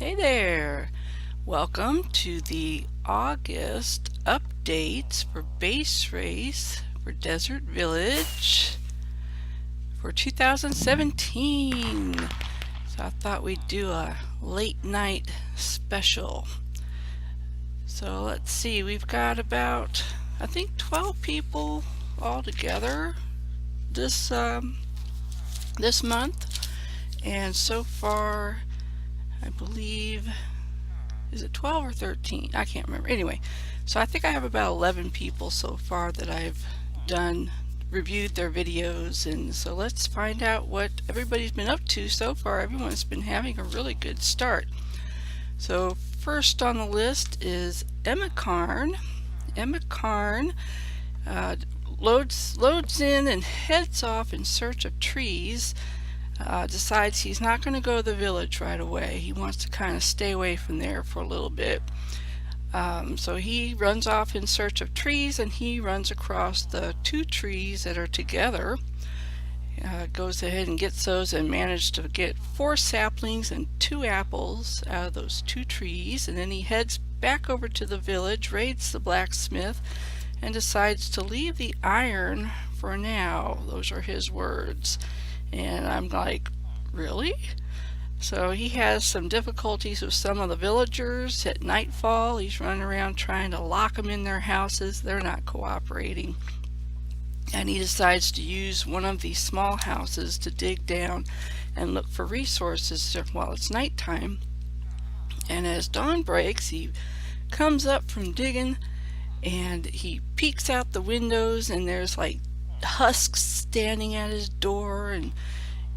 Hey there! Welcome to the August updates for base race for Desert Village for 2017. So I thought we'd do a late night special. So let's see, we've got about, I think 12 people all together this month, and so far I believe, is it 12 or 13? I can't remember. Anyway, so I think I have about 11 people so far that I've reviewed their videos, and so let's find out what everybody's been up to so far. Everyone's been having a really good start. So first on the list is Emma Karn. Emma Karn loads in and heads off in search of trees. Decides he's not going to go to the village right away. He wants to kind of stay away from there for a little bit. So he runs off in search of trees, and he runs across the two trees that are together. Goes ahead and gets those and managed to get 4 saplings and 2 apples out of those 2 trees, and then he heads back over to the village, raids the blacksmith, and decides to leave the iron for now. Those are his words. And I'm like, really? So he has some difficulties with some of the villagers. At nightfall, he's running around trying to lock them in their houses. They're not cooperating. And he decides to use one of these small houses to dig down and look for resources while it's nighttime. And as dawn breaks, he comes up from digging and he peeks out the windows, and there's like husks standing at his door,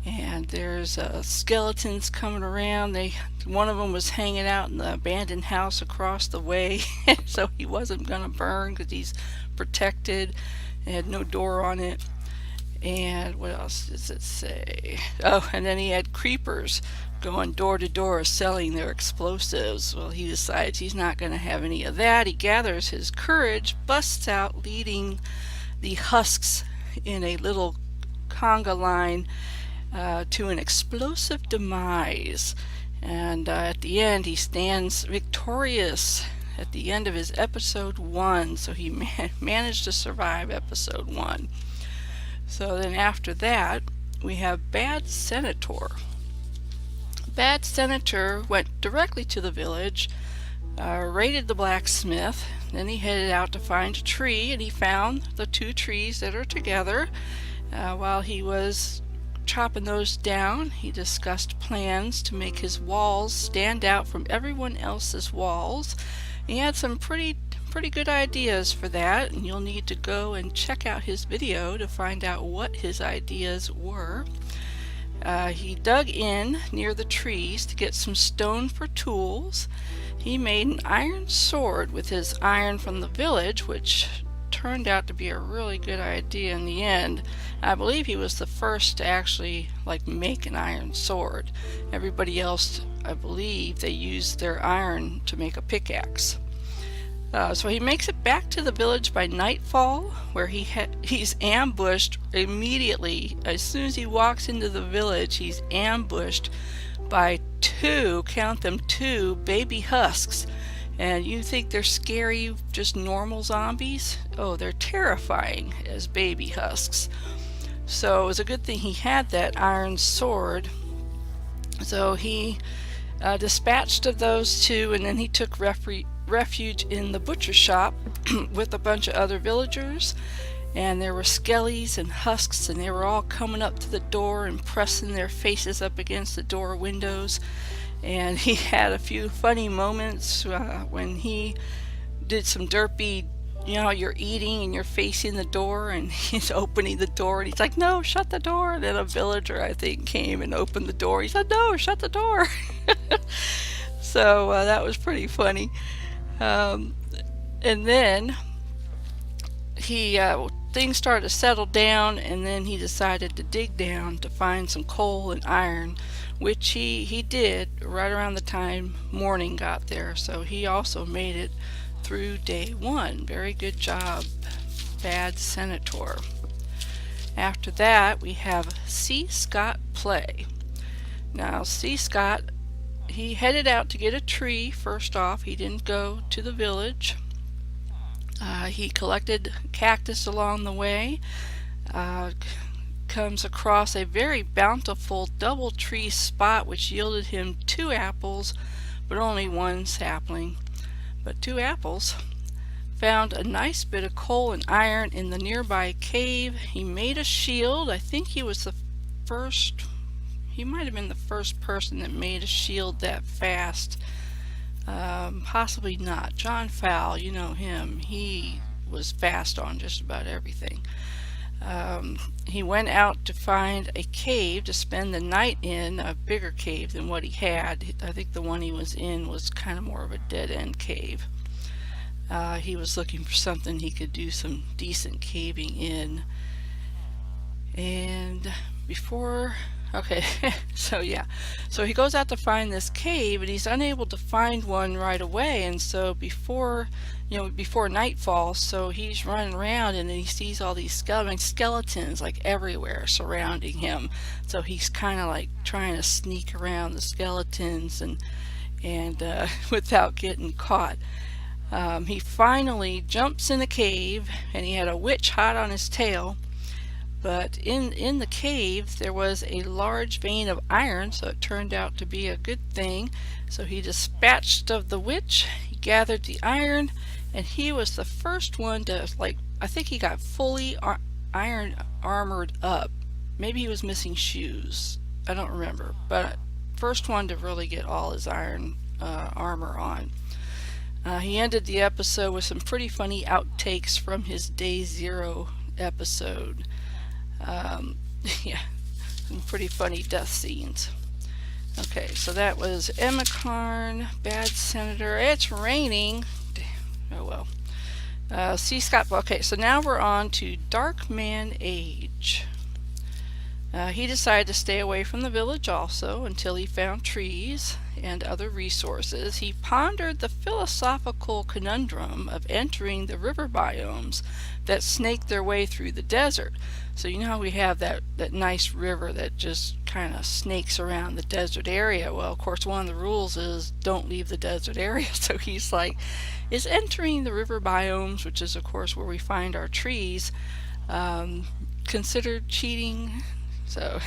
and there's skeletons coming around. One of them was hanging out in the abandoned house across the way, so he wasn't gonna burn because he's protected. It had no door on it. And what else does it say? Oh, and then he had creepers going door to door selling their explosives. Well, he decides he's not going to have any of that. He gathers his courage, busts out, leading the husks in a little conga line to an explosive demise. And at the end, he stands victorious at the end of his episode 1. So he managed to survive episode 1. So then after that, we have Bad Senator. Bad Senator went directly to the village, raided the blacksmith, then he headed out to find a tree, and he found the 2 trees that are together. While he was chopping those down, he discussed plans to make his walls stand out from everyone else's walls. He had some pretty good ideas for that, and you'll need to go and check out his video to find out what his ideas were. He dug in near the trees to get some stone for tools. He made an iron sword with his iron from the village, which turned out to be a really good idea in the end. I believe he was the first to actually make an iron sword. Everybody else, I believe, they used their iron to make a pickaxe. So he makes it back to the village by nightfall, where he's ambushed immediately. As soon as he walks into the village, he's ambushed by 2, count them, 2 baby husks. And you think they're scary, just normal zombies? Oh, they're terrifying as baby husks. So it was a good thing he had that iron sword. So he dispatched of those 2, and then he took refuge in the butcher shop with a bunch of other villagers. And there were skellies and husks, and they were all coming up to the door and pressing their faces up against the door windows. And he had a few funny moments when he did some derpy, you're eating and you're facing the door, and he's opening the door, and he's like, no, shut the door. And then a villager, I think, came and opened the door. He said, no, shut the door. So that was pretty funny. And then things started to settle down, and then he decided to dig down to find some coal and iron, which he did right around the time morning got there. So he also made it through day 1. Very good job, Bad Senator. After that, we have C. Scott Play. Now, C. Scott he headed out to get a tree. First off, he didn't go to the village. He collected cactus along the way, uh, comes across a very bountiful double tree spot which yielded him 2 apples, but only 1 sapling. But 2 apples. Found a nice bit of coal and iron in the nearby cave. He made a shield. I think he was the first, he might have been the first person that made a shield that fast. Possibly not. John Fowle, you know him. He was fast on just about everything. He went out to find a cave to spend the night in, a bigger cave than what he had. I think the one he was in was kind of more of a dead-end cave. He was looking for something he could do some decent caving in. And before, okay, so he goes out to find this cave, and he's unable to find one right away. And so before nightfall, so he's running around, and then he sees all these skeletons like everywhere surrounding him. So he's kind of like trying to sneak around the skeletons and without getting caught. He finally jumps in the cave, and he had a witch hot on his tail. But in the cave there was a large vein of iron, so it turned out to be a good thing. So he dispatched of the witch, he gathered the iron, and he was the first one to, like, I think he got fully iron armored up. Maybe he was missing shoes, I don't remember, but first one to really get all his iron armor on. He ended the episode with some pretty funny outtakes from his Day Zero episode. Yeah, some pretty funny death scenes. Okay, so that was Emma Carn, Bad Senator. It's raining. Oh well. C. Scott. Okay, so now we're on to Dark Man Age. He decided to stay away from the village also until he found trees and other resources. He pondered the philosophical conundrum of entering the river biomes that snake their way through the desert. So you know how we have that nice river that just kind of snakes around the desert area? Well, of course, one of the rules is don't leave the desert area. So he's like, is entering the river biomes, which is of course where we find our trees, considered cheating? So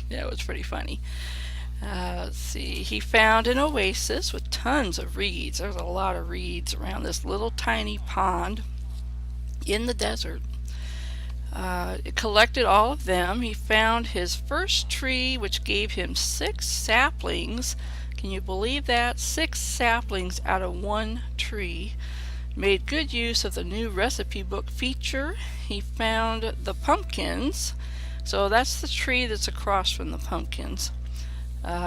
that was pretty funny. Let's see. He found an oasis with tons of reeds. There's a lot of reeds around this little tiny pond in the desert. Collected all of them. He found his first tree, which gave him 6 saplings. Can you believe that? 6 saplings out of 1 tree. Made good use of the new recipe book feature. He found the pumpkins. So that's the tree that's across from the pumpkins.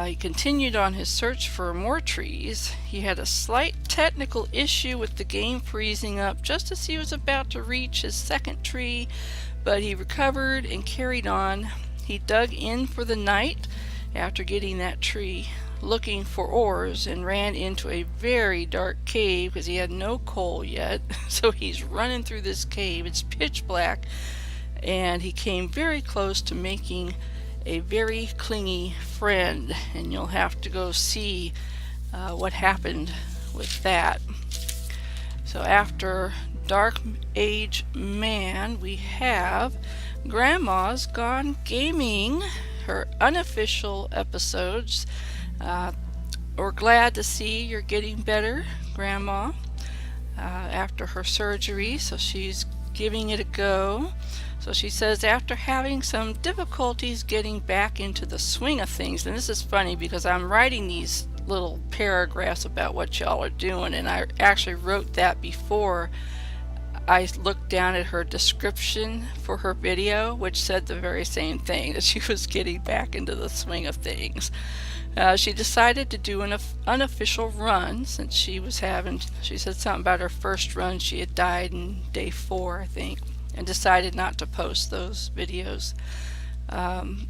He continued on his search for more trees. He had a slight technical issue with the game freezing up just as he was about to reach his second tree, but he recovered and carried on. He dug in for the night after getting that tree, looking for ores, and ran into a very dark cave because he had no coal yet. So he's running through this cave. It's pitch black, and he came very close to making a very clingy friend, and you'll have to go see what happened with that. So after Dark Age Man, we have Grandma's Gone Gaming, her unofficial episodes. We're glad to see you're getting better, Grandma, after her surgery, so she's giving it a go. So she says, after having some difficulties getting back into the swing of things, and this is funny because I'm writing these little paragraphs about what y'all are doing, and I actually wrote that before I looked down at her description for her video, which said the very same thing, that she was getting back into the swing of things. She decided to do an unofficial run since she said something about her first run. She had died in day 4, I think, and decided not to post those videos.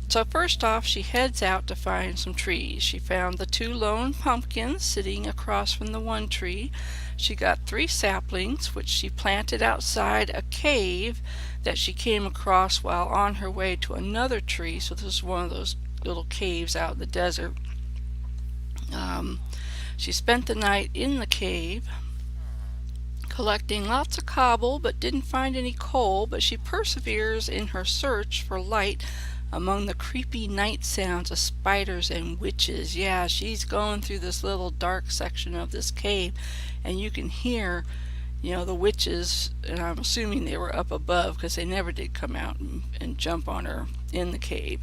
So first off, she heads out to find some trees. She found the 2 lone pumpkins sitting across from the 1 tree. She got 3 saplings, which she planted outside a cave that she came across while on her way to another tree. So this is one of those little caves out in the desert. Um, she spent the night in the cave, collecting lots of cobble, but didn't find any coal. But she perseveres in her search for light among the creepy night sounds of spiders and witches. Yeah, she's going through this little dark section of this cave, and you can hear, the witches, and I'm assuming they were up above because they never did come out and jump on her in the cave.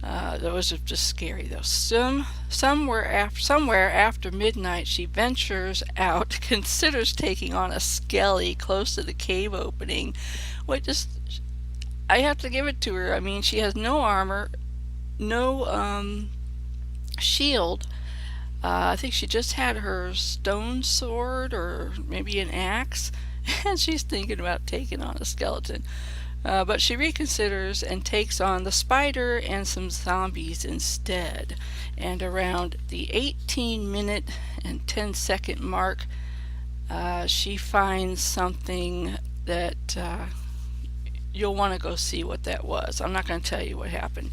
Those are just scary though. Somewhere after midnight, she ventures out, considers taking on a skelly close to the cave opening. Which is, I have to give it to her. I mean, she has no armor, no shield. I think she just had her stone sword or maybe an axe, and she's thinking about taking on a skeleton. But she reconsiders and takes on the spider and some zombies instead. And around the 18-minute and 10-second mark, she finds something that you'll want to go see what that was. I'm not going to tell you what happened.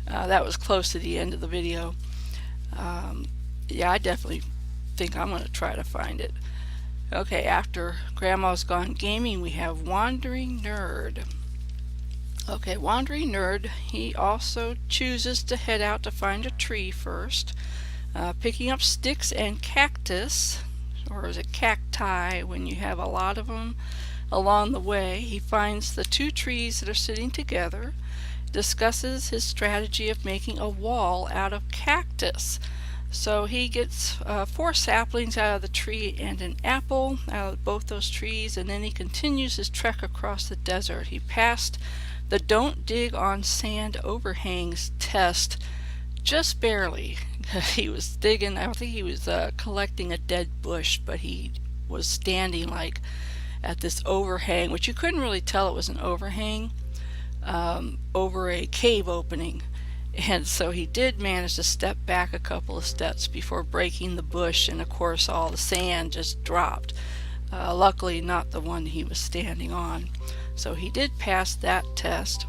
That was close to the end of the video. Yeah, I definitely think I'm going to try to find it. Okay, after Grandma's gone gaming, we have Wandering Nerd. Okay, Wandering Nerd, he also chooses to head out to find a tree first, picking up sticks and cactus, or is it cacti when you have a lot of them along the way. He finds the two trees that are sitting together, discusses his strategy of making a wall out of cactus. So he gets 4 saplings out of the tree and an apple out of both those trees, and then he continues his trek across the desert. He passed the Don't Dig on Sand Overhangs test just barely. He was digging, I think he was collecting a dead bush, but he was standing like at this overhang, which you couldn't really tell it was an overhang, over a cave opening. And so he did manage to step back a couple of steps before breaking the bush, and of course all the sand just dropped. Luckily not the one he was standing on. So he did pass that test.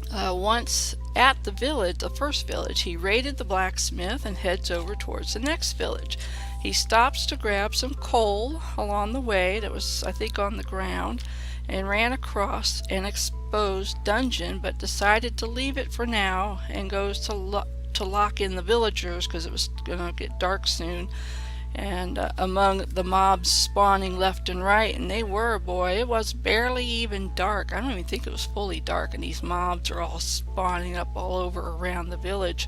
Once at the village, the first village, he raided the blacksmith and heads over towards the next village. He stops to grab some coal along the way that was, I think, on the ground, and ran across an exposed dungeon, but decided to leave it for now and goes to lock in the villagers because it was going to get dark soon. And among the mobs spawning left and right, and they were, boy, it was barely even dark. I don't even think it was fully dark, and these mobs are all spawning up all over around the village.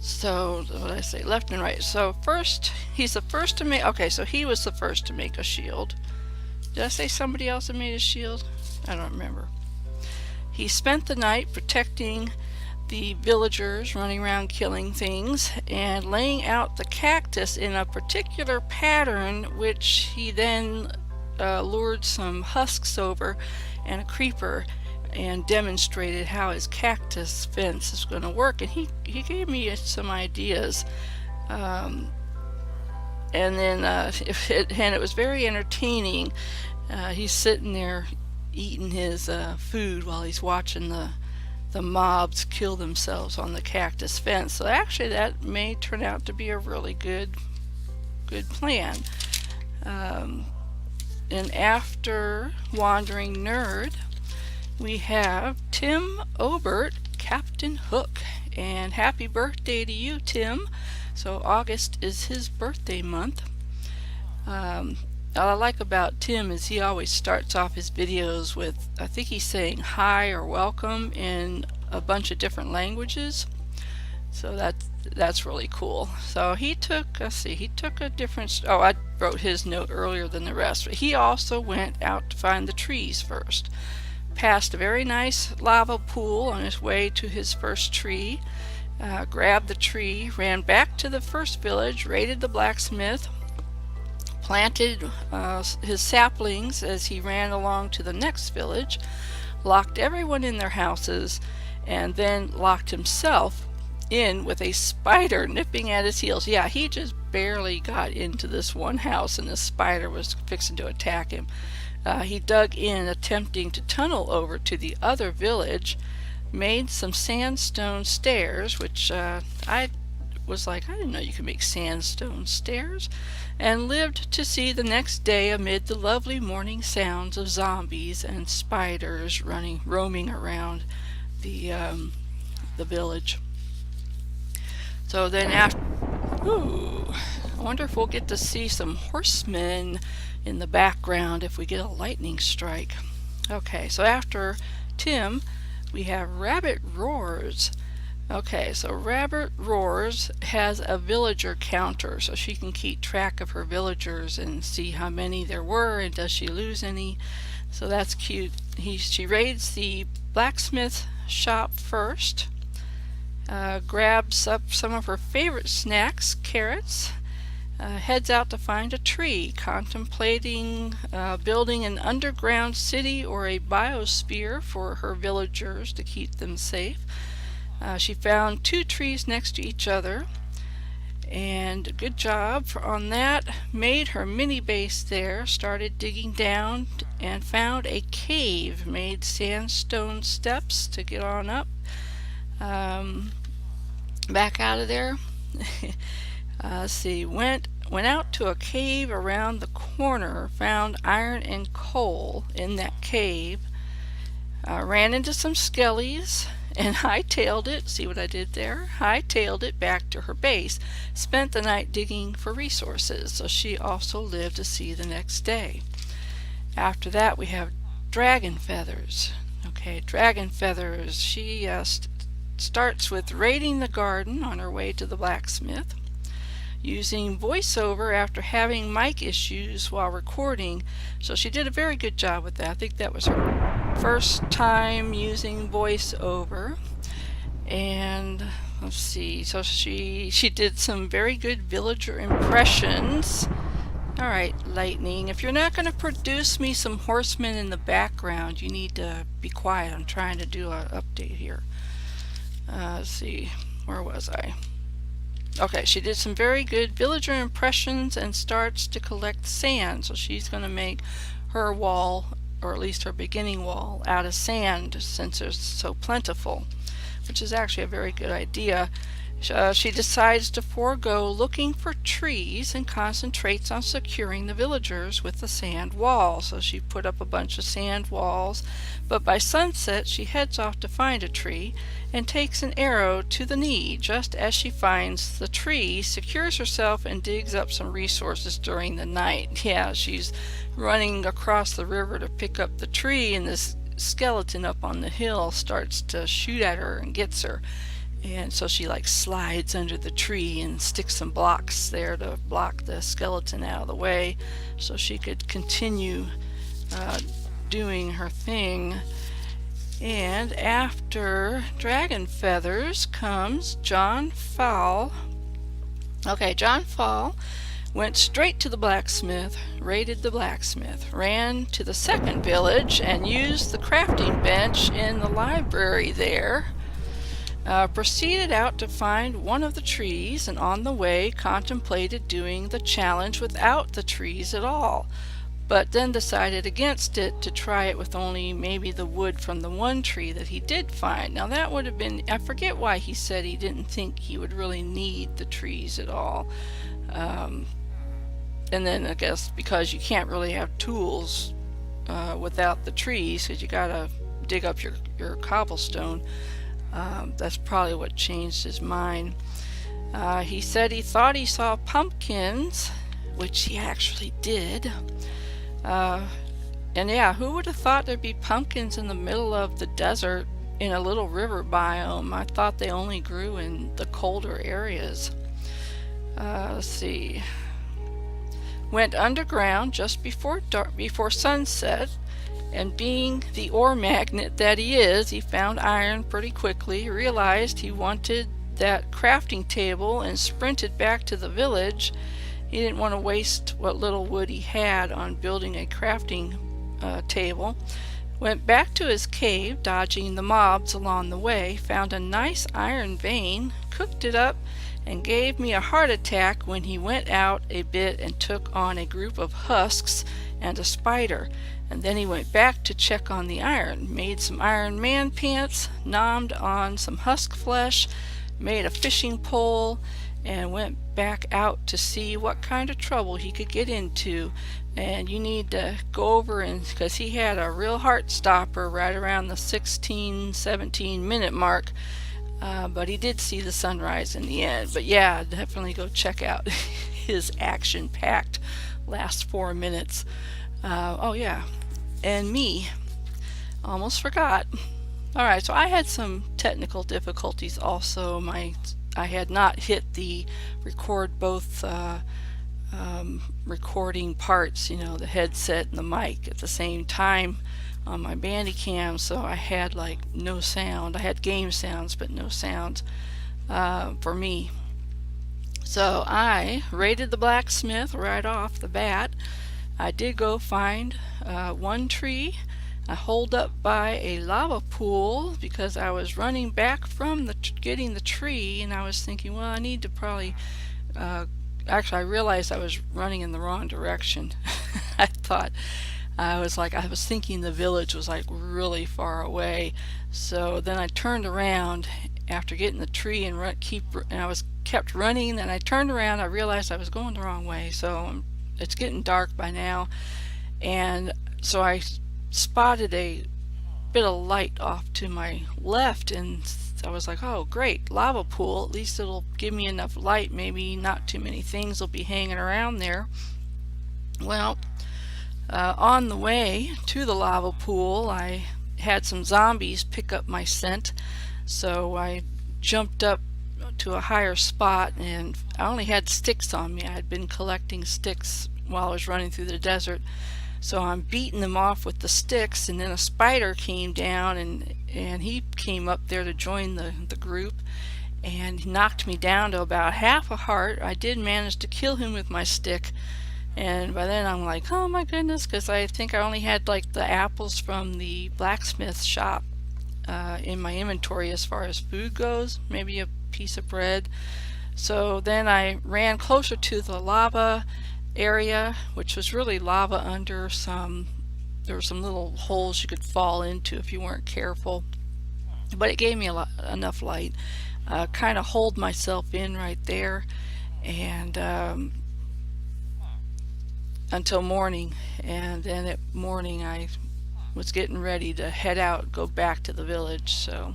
So, what did I say? Left and right. So first, he's the first to make, okay, so he was the first to make a shield. Did I say somebody else had made a shield? I don't remember. He spent the night protecting the villagers, running around killing things, and laying out the cactus in a particular pattern, which he then lured some husks over and a creeper and demonstrated how his cactus fence is going to work. And he gave me some ideas. And then it was very entertaining. He's sitting there eating his food while he's watching the mobs kill themselves on the cactus fence. So actually that may turn out to be a really good plan. And after Wandering Nerd, we have Tim Obert, Captain Hook. And happy birthday to you, Tim. So August is his birthday month. All I like about Tim is he always starts off his videos with, I think he's saying hi or welcome in a bunch of different languages. So that's really cool. So he took, he took a different, I wrote his note earlier than the rest, but he also went out to find the trees first. Passed a very nice lava pool on his way to his first tree, grabbed the tree, ran back to the first village, raided the blacksmith, planted his saplings as he ran along to the next village, locked everyone in their houses, and then locked himself in with a spider nipping at his heels. Yeah, he just barely got into this one house and the spider was fixing to attack him. He dug in, attempting to tunnel over to the other village, made some sandstone stairs, which I was like, I didn't know you could make sandstone stairs, and lived to see the next day amid the lovely morning sounds of zombies and spiders roaming around the village. So then after, I wonder if we'll get to see some horsemen in the background if we get a lightning strike. Okay, so after Tim, we have Rabbit Roars. Okay, so Rabbit Roars has a villager counter, so she can keep track of her villagers and see how many there were and does she lose any. So that's cute. She raids the blacksmith shop first, grabs up some of her favorite snacks, carrots, heads out to find a tree, contemplating building an underground city or a biosphere for her villagers to keep them safe. She found 2 trees next to each other, and good job on that. Made her mini base there, started digging down, and found a cave, made sandstone steps to get on up. Back out of there. Let's see, went out to a cave around the corner, found iron and coal in that cave, ran into some skellies, and hightailed it, see what I did there? Hightailed it back to her base, spent the night digging for resources, so she also lived to see the next day. After that we have Dragon Feathers. Okay, Dragon Feathers, she starts with raiding the garden on her way to the blacksmith, using voiceover after having mic issues while recording, so she did a very good job with that. I think that was her first time using voiceover. And let's see, so she did some very good villager impressions. Alright, Lightning, if you're not going to produce me some horsemen in the background, you need to be quiet. I'm trying to do an update here. Let's see, where was I? Okay, she did some very good villager impressions and starts to collect sand. So she's going to make her wall, or at least her beginning wall, out of sand since it's so plentiful, which is actually a very good idea. She decides to forego looking for trees and concentrates on securing the villagers with the sand wall. So she put up a bunch of sand walls, but by sunset she heads off to find a tree and takes an arrow to the knee. Just as she finds the tree, secures herself and digs up some resources during the night. Yeah, she's running across the river to pick up the tree, and this skeleton up on the hill starts to shoot at her and gets her. And so she like slides under the tree and sticks some blocks there to block the skeleton out of the way so she could continue doing her thing. And after Dragon Feathers comes John Fowl. Okay, John Fowl went straight to the blacksmith, raided the blacksmith, ran to the second village and used the crafting bench in the library there. Proceeded out to find one of the trees, and on the way contemplated doing the challenge without the trees at all, but then decided against it to try it with only maybe the wood from the one tree that he did find. Now that would have been, I forget why he said he didn't think he would really need the trees at all. And then I guess because you can't really have tools without the trees, because you gotta dig up your cobblestone. That's probably what changed his mind. He said he thought he saw pumpkins, which he actually did. And yeah, who would have thought there'd be pumpkins in the middle of the desert in a little river biome? I thought they only grew in the colder areas. Let's see. Went underground just before sunset. And being the ore magnet that he is, he found iron pretty quickly, realized he wanted that crafting table, and sprinted back to the village. He didn't want to waste what little wood he had on building a crafting table. Went back to his cave, dodging the mobs along the way, found a nice iron vein, cooked it up, and gave me a heart attack when he went out a bit and took on a group of husks and a spider. And then he went back to check on the iron, made some Iron Man pants, nommed on some husk flesh, made a fishing pole, and went back out to see what kind of trouble he could get into. And you need to go over, and because he had a real heart stopper right around the 16-17 minute mark, but he did see the sunrise in the end. But yeah, definitely go check out his action-packed last 4 minutes. Oh yeah, and me, almost forgot. Alright, so I had some technical difficulties also. I had not hit the record both recording parts, the headset and the mic at the same time on my Bandicam, so I had like no sound. I had game sounds but no sound for me. So I raided the blacksmith right off the bat. I did go find one tree. I holed up by a lava pool because I was running back from getting the tree, and I was thinking, well, I need to probably actually I realized I was running in the wrong direction. I was thinking the village was like really far away. So then I turned around after getting the tree and I was kept running, and I turned around. I realized I was going the wrong way. So it's getting dark by now, and so I spotted a bit of light off to my left, and I was like, oh great, lava pool, at least it'll give me enough light, maybe not too many things will be hanging around there. Well, on the way to the lava pool, I had some zombies pick up my scent, so I jumped up to a higher spot, and I only had sticks on me. I had been collecting sticks while I was running through the desert, so I'm beating them off with the sticks, and then a spider came down, and he came up there to join the group, and he knocked me down to about half a heart. I did manage to kill him with my stick, and by then I'm like, oh my goodness, because I think I only had like the apples from the blacksmith shop in my inventory as far as food goes, maybe a piece of bread. So then I ran closer to the lava area, which was really lava under there were some little holes you could fall into if you weren't careful, but it gave me enough light. Kind of holed myself in right there, and until morning, and then at morning I was getting ready to head out, go back to the village. So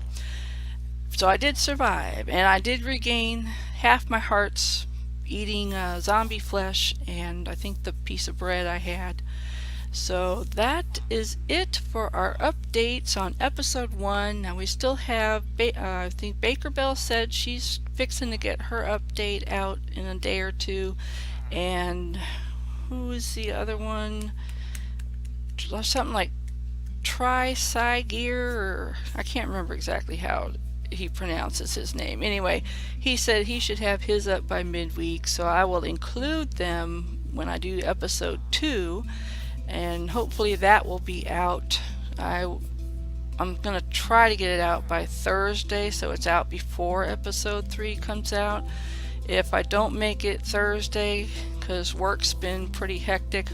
I did survive, and I did regain half my hearts eating zombie flesh and I think the piece of bread I had. So that is it for our updates on episode 1. Now we still have, I think Baker Bell said she's fixing to get her update out in a day or two. And who is the other one? Something like Gear, or I can't remember exactly how he pronounces his name. Anyway, he said he should have his up by midweek, so I will include them when I do episode 2, and hopefully that will be out. I'm gonna try to get it out by Thursday, so it's out before episode 3 comes out. If I don't make it Thursday because work's been pretty hectic,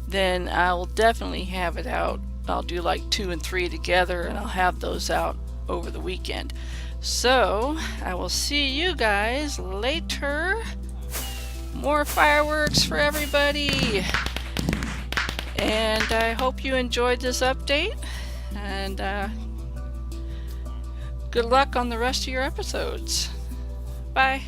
then I will definitely have it out. I'll do like 2 and 3 together, and I'll have those out over the weekend. So I will see you guys later. More fireworks for everybody, and I hope you enjoyed this update, and good luck on the rest of your episodes. Bye.